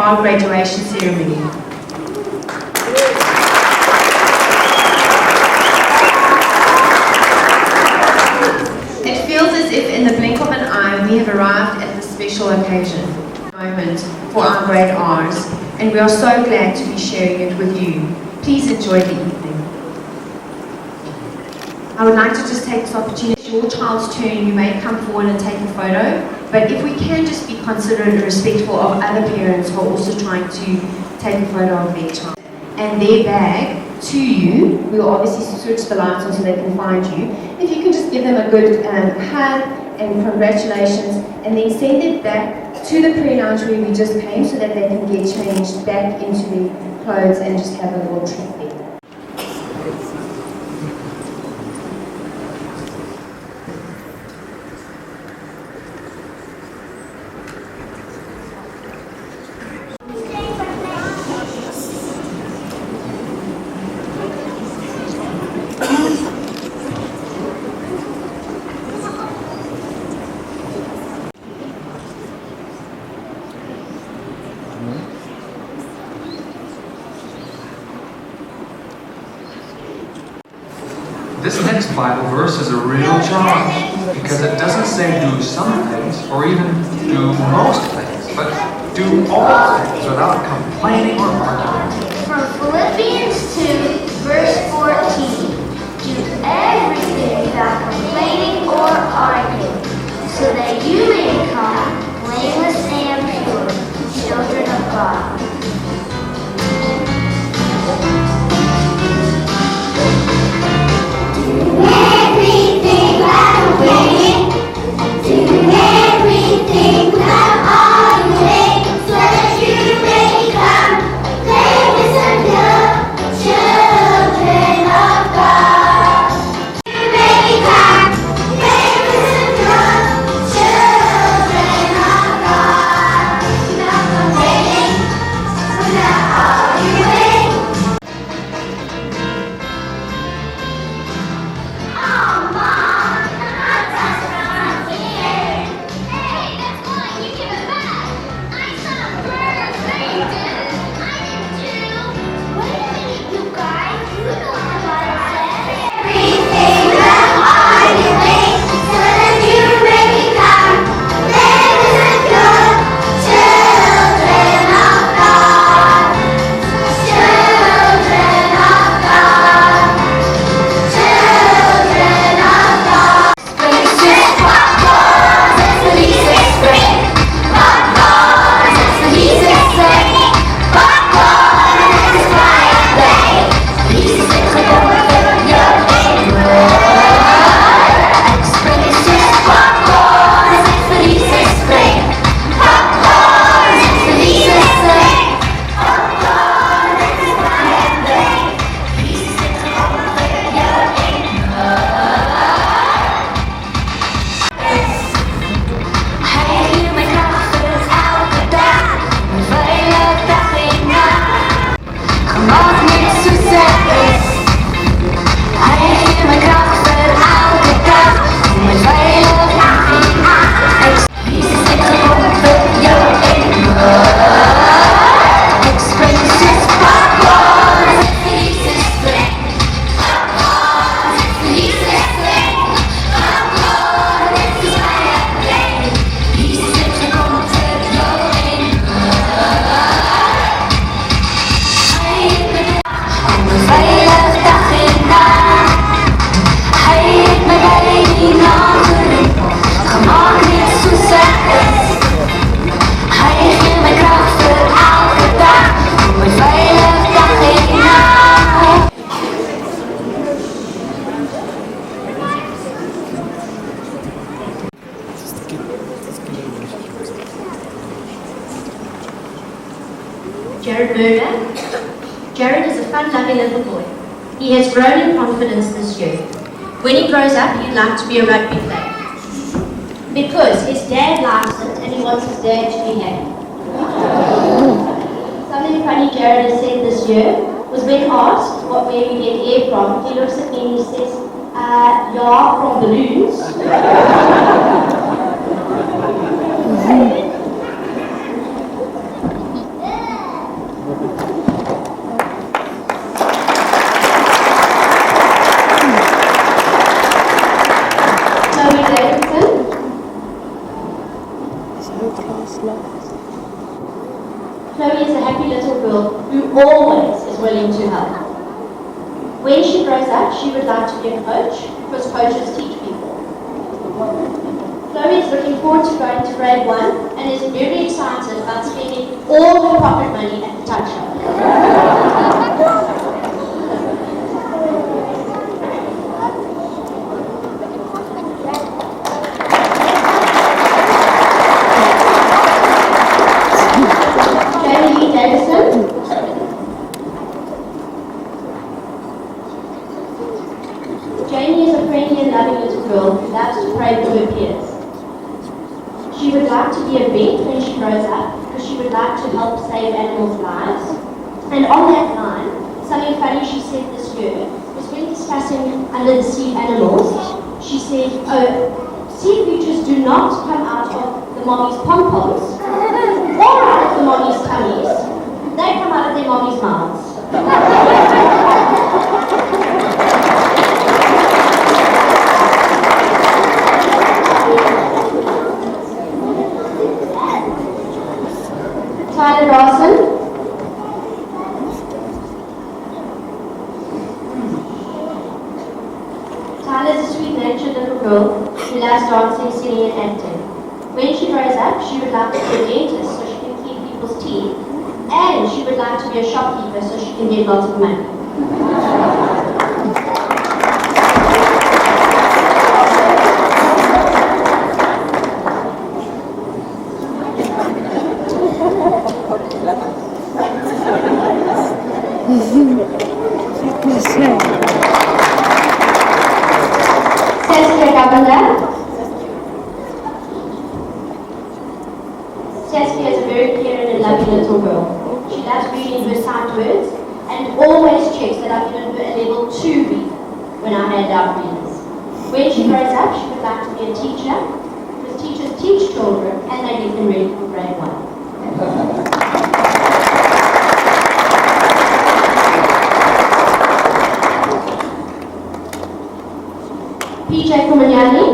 our graduation ceremony. It feels as if in the blink of an eye we have arrived at this special occasion, moment for our grade R's, and we are so glad to be sharing it with you. Please enjoy the evening. I would like to just take this opportunity. It's your child's turn. You may come forward and take a photo, but if we can just be considerate and respectful of other parents who are also trying to take a photo of their child and their bag to you. We will obviously switch the lights on so they can find you. If you can just give them a good hug and congratulations, and then send it back to the pre-lounge where we just came so that they can get changed back into their clothes and just have a little treat there. This next Bible verse is a real challenge because it doesn't say do some things or even do most things, but do all things without complaining or arguing. From Philippians 2, verse 14, do everything without complaining or arguing, so that you may become blameless and pure, children of God. Everything without complaining, do everything without arguing, so that you may become blameless and pure, children of God. You may become blameless and pure, children of God. Without complaining, without arguing. Jared is a fun-loving little boy. He has grown in confidence this year. When he grows up, he'd like to be a rugby player. Because his dad likes it and he wants his dad to be happy. Something funny Jared has said this year was when asked where we get air from, he looks at me and he says, yeah, from balloons. always is willing to help. When she grows up, she would like to be a coach, because coaches teach people. Chloe is looking forward to going to grade 1 and is very excited about spending all her pocket money at the tuck shop. Jamie is a friendly and loving little girl who loves to pray for her peers. She would like to be a vet when she grows up because she would like to help save animals' lives. And on that line, something funny she said this year was when discussing under the sea animals, she said, oh, sea creatures do not come out of the mommy's pom-poms or out of the mommy's tummies. They come out of their mommy's mouths. Tyler Dawson. Tyler is a sweet-natured little girl who loves dancing, singing, and acting. When she grows up, she would like to be a dentist so she can clean people's teeth, and she would like to be a shopkeeper so she can get lots of money. Saskia is a very caring and loving little girl. She loves reading her sight words and always checks that I've given her a level 2 read when I hand out readers. When she grows up, she would like to be a teacher because teachers teach children and they get them ready for grade 1. PJ Kumanyani.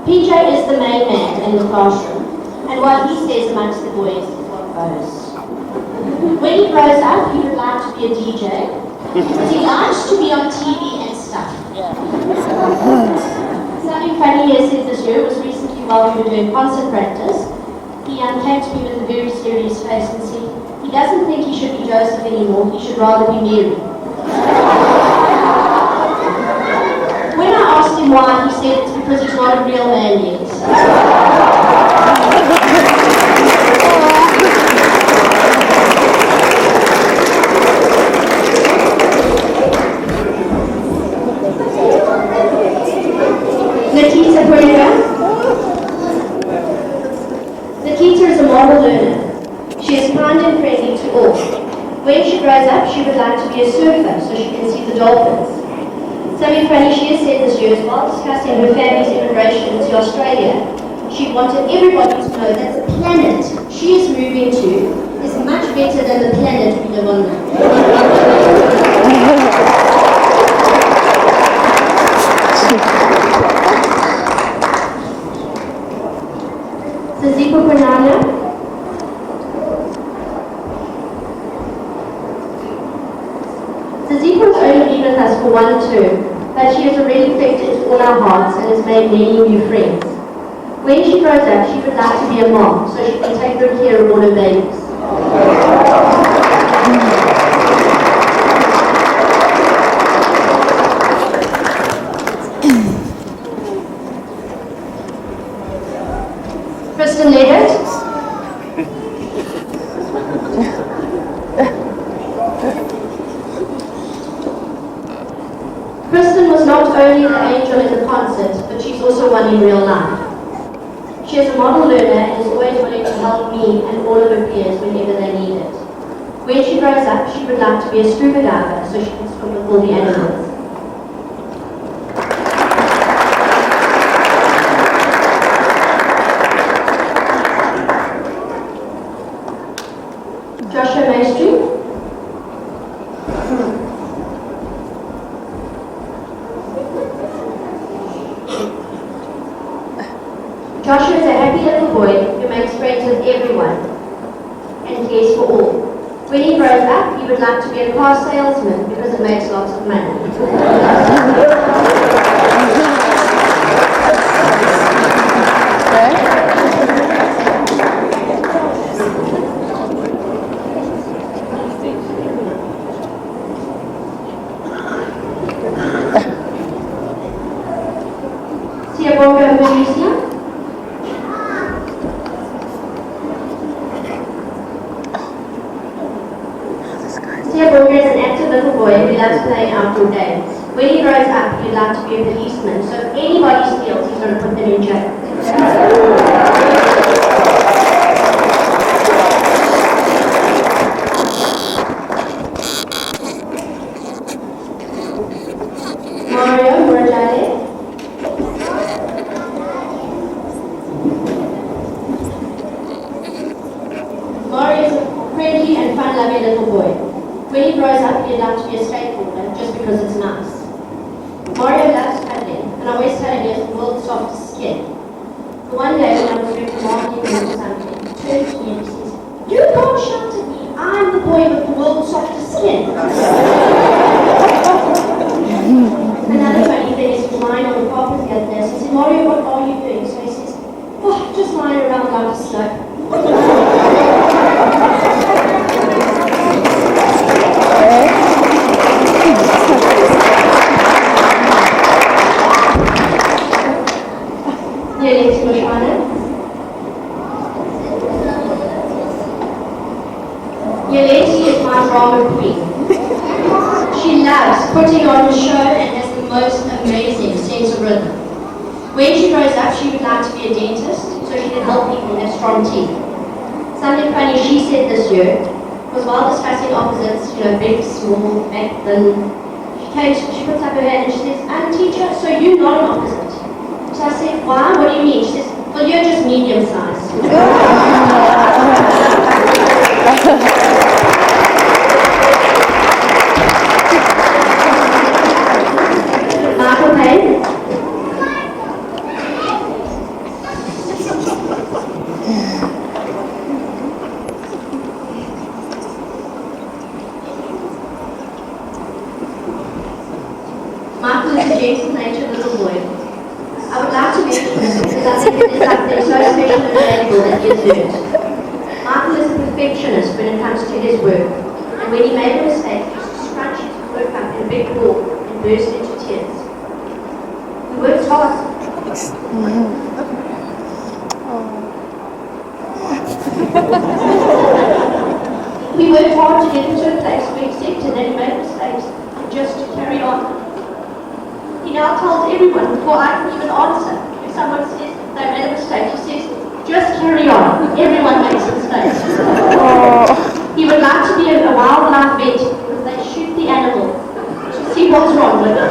PJ is the main man in the classroom, and what he says amongst the boys is what goes. When he grows up, he would like to be a DJ, because he likes to be on TV and stuff. Something funny he has said this year was recently while we were doing concert practice, he came to me with a very serious face and said, he doesn't think he should be Joseph anymore, he should rather be Mary. When I asked him why, he said it's because he's not a real man yet. Nikita Puerta. Nikita is a model learner. She is kind and friendly to all. When she grows up, she would like to be a surfer so she can see the dolphins. Something funny she has said this year is while discussing her family's immigration to Australia, she wanted everybody to know that the planet she is moving to is much better than the planet we live on now. Zico Banana. Zico has only been with us for 1 term, but she has already clicked into all our hearts and has made many new friends. When she grows up, she would like to be a mom so she can take good care of all her babies. Kristen Leggett. Kristen was not only the angel in the concert, but she's also one in real life. She is a model learner and is always willing to help me and all of her peers whenever they need it. When she grows up, she would like to be a scuba diver so she can swim with all the animals. Joshua Maestri. Joshua is a happy little boy who makes friends with everyone and cares for all. When he grows up, he would like to be a car salesman because it makes lots of money. Is an active little boy who loves playing outdoor games. When he grows up, he'd like to be a policeman, so if anybody steals, he's going to put them in jail. Mario Morale. Mario is a friendly and fun-loving little boy. When he grows up, he'd like to be a skateboarder just because it's nice. Mario loves cuddling, and I always tell him he has the world's softest skin. But one day when I was reprimanding him or something, he turned to me and he says, "Do not shout at me, I'm the boy with the world's softest skin." Another funny thing is he was lying on the carpet the other day, so I said, "Mario, what are you doing?" So he says, "Oh, just lying around like a slope." Yeleti is my drama queen. She loves putting on a show and has the most amazing sense of rhythm. When she grows up, she would like to be a dentist so she can help people have strong teeth. Something funny she said this year was while discussing opposites, big, small, fat, thin, she puts up her hand and she says, "Teacher, so you're not an opposite." So I said, "Why? What do you mean?" She says, "Well, you're just medium sized." Michael Payne. Michael is a gentle-natured little boy. I would like to mention him because I think it is something so special and valuable that he has learned. Michael is a perfectionist when it comes to his work, and when he made a mistake, he used to scrunch his work up in a big ball and burst into tears. He works hard. We worked hard to get him to a place where he accepted that he made mistakes and just to carry on. He now tells everyone before I can even answer. If someone says they made a mistake, he says, "Just carry on. Everyone makes mistakes." He would like to be a wildlife vet because they shoot the animal to see what's wrong with it.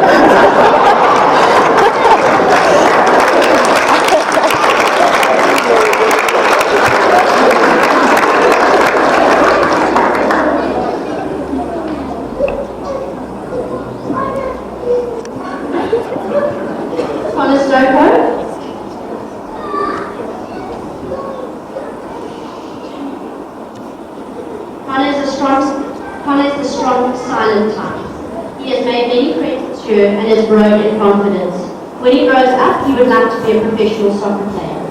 Connor is the strong, silent type. He has made many friends this year and has grown in confidence. When he grows up, he would like to be a professional soccer player.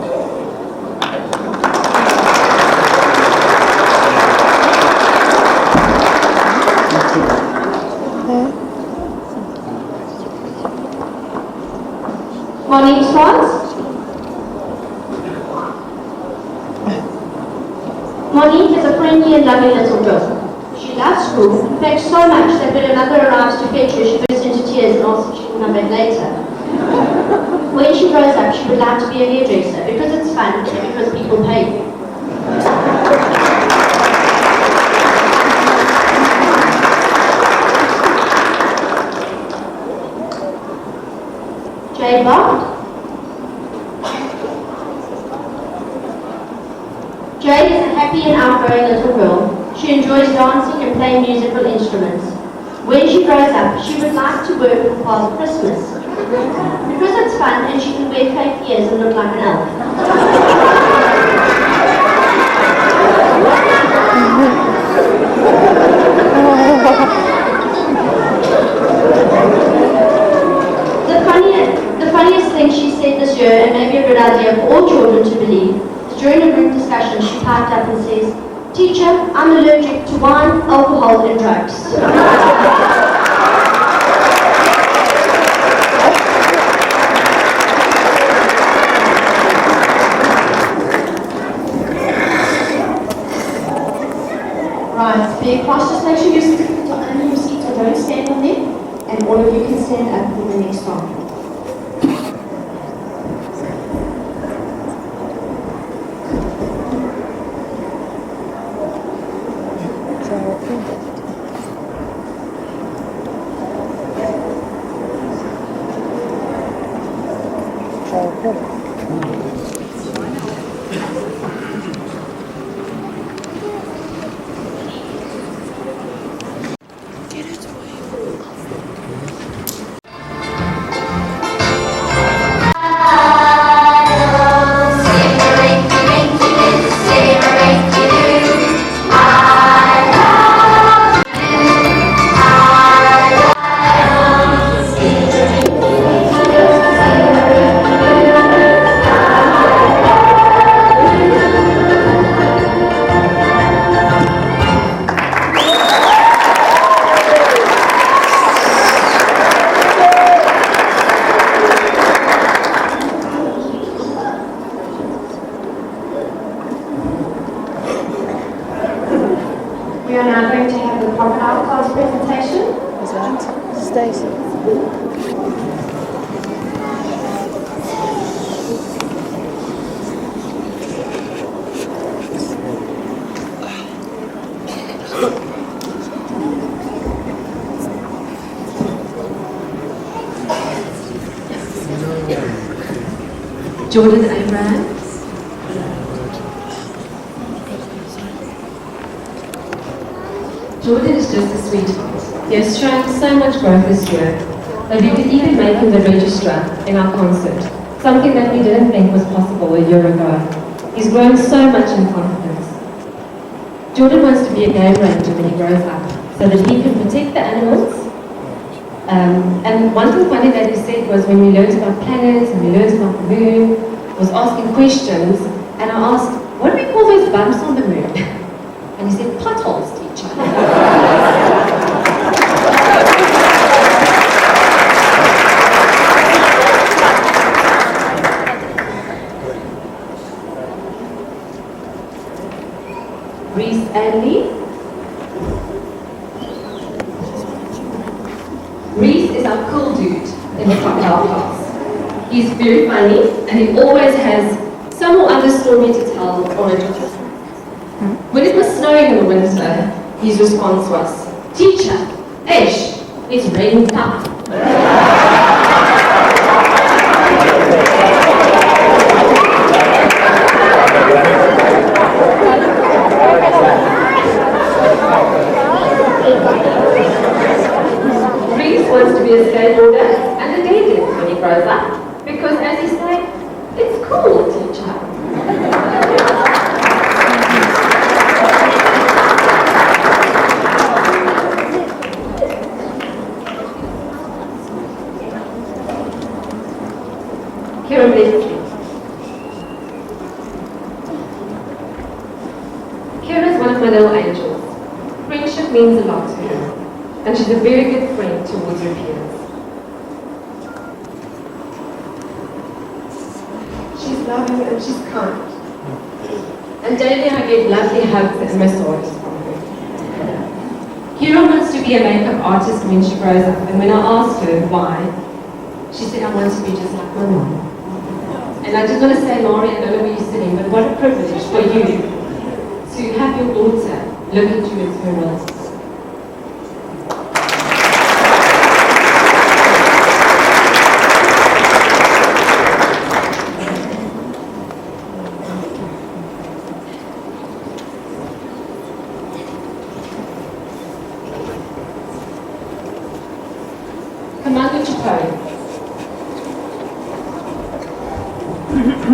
Monique Swans. Monique is a friendly and loving little girl. She loves school, in fact so much that when her mother arrives to fetch her, she bursts into tears and asks if she can come back later. When she grows up, she would like to be a hairdresser because it's fun and because people pay you. Jade Bond. Jade is a happy and outgoing little girl. She enjoys dancing and playing musical instruments. When she grows up, she would like to work for Father Christmas because it's fun and she can wear fake ears and look like an elf. I'm allergic to wine, alcohol, and drugs. Right, be across, just make sure your seats are under your seats or don't stand on them. And all of you can stand up for the next song. We are now going to have the crocodile class presentation. Is that Stacey? Jordan Abraham. Jordan is just a sweetheart. He has shown so much growth this year that we could even make him the registrar in our concert, something that we didn't think was possible a year ago. He's grown so much in confidence. Jordan wants to be a game ranger when he grows up, so that he can protect the animals. And one thing that he said was when we learned about planets and we learned about the moon, was asking questions, and I asked, what do we call those bumps on the moon? And he said, potholes, teacher. Reese Andy. Reese is our cool dude in the crocodile class. He's very funny and he always has some or other story to tell or a joke. When it was snowing in the winter, his response was, teacher, Ish, it's raining tough. Reese wants to be a skateboarder and a deadlift when he grows up, because as he said, it's cool, teacher. Kira Leslie. Kira is one of my little angels. Friendship means a lot to her, and she's a very good friend towards her peers. She's loving and she's kind. And daily I get lovely hugs and massages from her. Kira wants to be a makeup artist when she grows up, and when I asked her why, she said, I want to be just like my mom. And I just want to say, Laurie, I don't know where you're sitting, but what a privilege for you to have your daughter look at you as her role. Commander Chapone.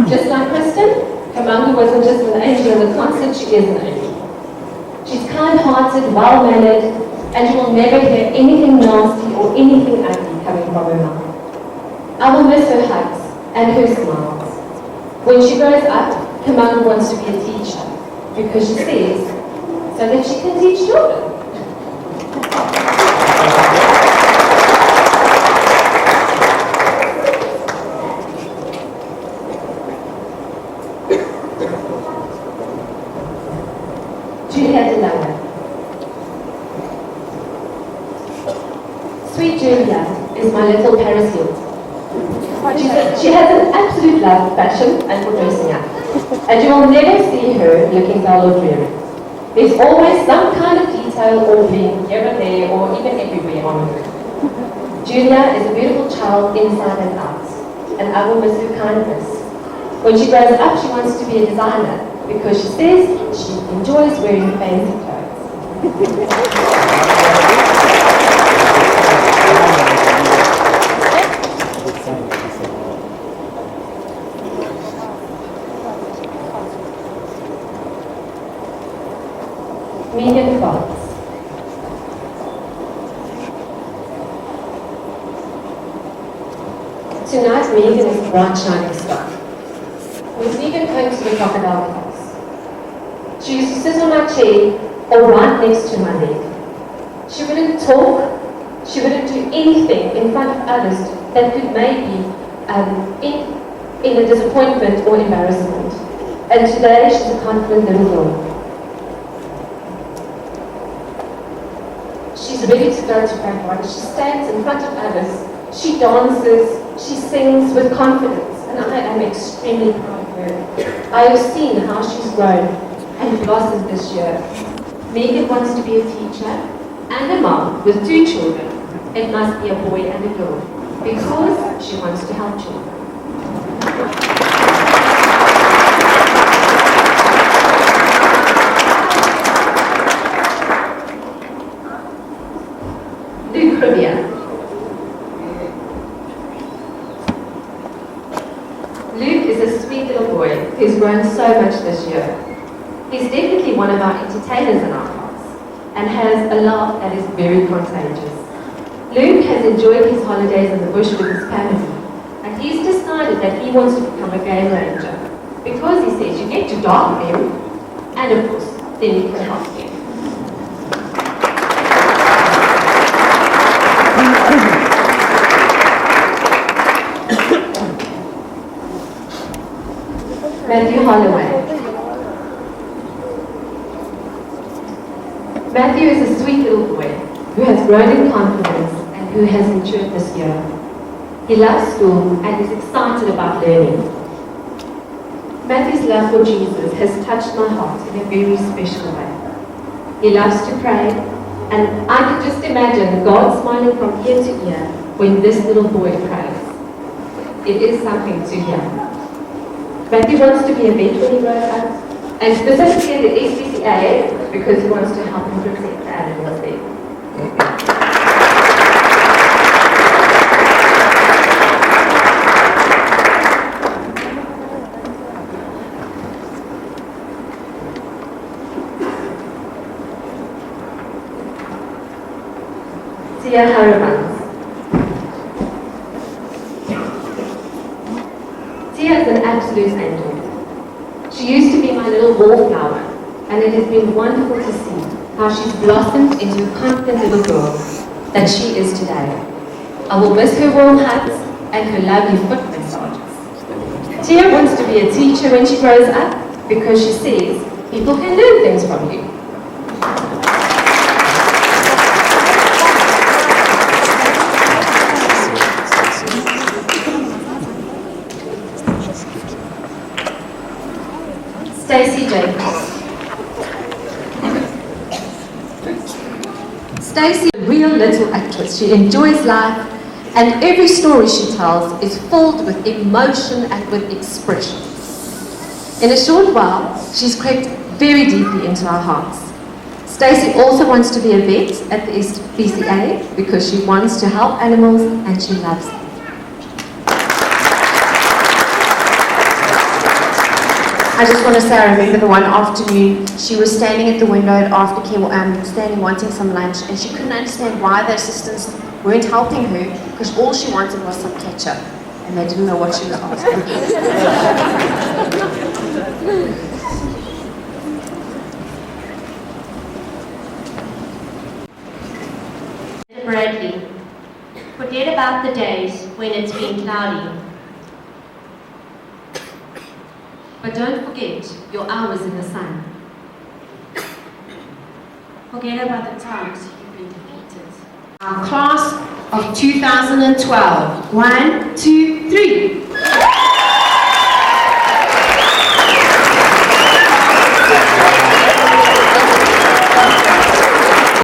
Just like Kristen, Kamanga wasn't just an angel in the concert, she is an angel. She's kind-hearted, well-mannered, and you will never hear anything nasty or anything ugly coming from her mouth. I will miss her hugs and her smiles. When she grows up, Kamanga wants to be a teacher because she says, so that she can teach children. Sweet Julia is my little Paris Hilton. She has an absolute love for fashion and for dressing up. And you will never see her looking dull or dreary. There's always some kind of detail or bling here and there or even everywhere on her. Julia is a beautiful child inside and out, and I will miss her kindness. When she grows up, she wants to be a designer because she says she enjoys wearing fancy clothes. Megan Fox. Tonight, Megan is a bright shining star. When Megan came to the crocodile class, she used to sit on my chair or right next to my leg. She wouldn't talk, she wouldn't do anything in front of others that could maybe in a disappointment or embarrassment. And today, she's a confident little girl. She's ready to go to Bangkok. She stands in front of others. She dances. She sings with confidence. And I am extremely proud of her. I have seen how she's grown and blossomed this year. Megan wants to be a teacher and a mom with 2 children. It must be a boy and a girl because she wants to help children. Luke is a sweet little boy who's grown so much this year. He's definitely one of our entertainers in our class and has a laugh that is very contagious. Luke has enjoyed his holidays in the bush with his family, and he's decided that he wants to become a game ranger because he says you get to dog them and of course then you can help them. Matthew Holloway. Matthew is a sweet little boy who has grown in confidence and who has matured this year. He loves school and is excited about learning. Matthew's love for Jesus has touched my heart in a very special way. He loves to pray, and I can just imagine God smiling from ear to ear when this little boy prays. It is something to hear. Matthew wants to be a vet when he grows up, and specifically in the SPCA because he wants to help and protect the animals there. Tia Harumans. Tia is an absolute angel. She used to be my little wallflower, and it has been wonderful to see how she's blossomed into a confident little girl that she is today. I will miss her warm hugs and her lovely foot massages. Tia wants to be a teacher when she grows up because she says people can learn things from you. Stacey Jacobs. Stacey is a real little actress. She enjoys life, and every story she tells is filled with emotion and with expression. In a short while, she's crept very deeply into our hearts. Stacey also wants to be a vet at the BCA because she wants to help animals and she loves them. I just want to say, I remember the one afternoon, she was standing at the window at aftercare, standing wanting some lunch, and she couldn't understand why the assistants weren't helping her because all she wanted was some ketchup, and they didn't know what she was asking. about the days when it's been cloudy. But don't forget your hours in the sun. Forget about the times you've been defeated. Our class of 2012. 1, 2, 3.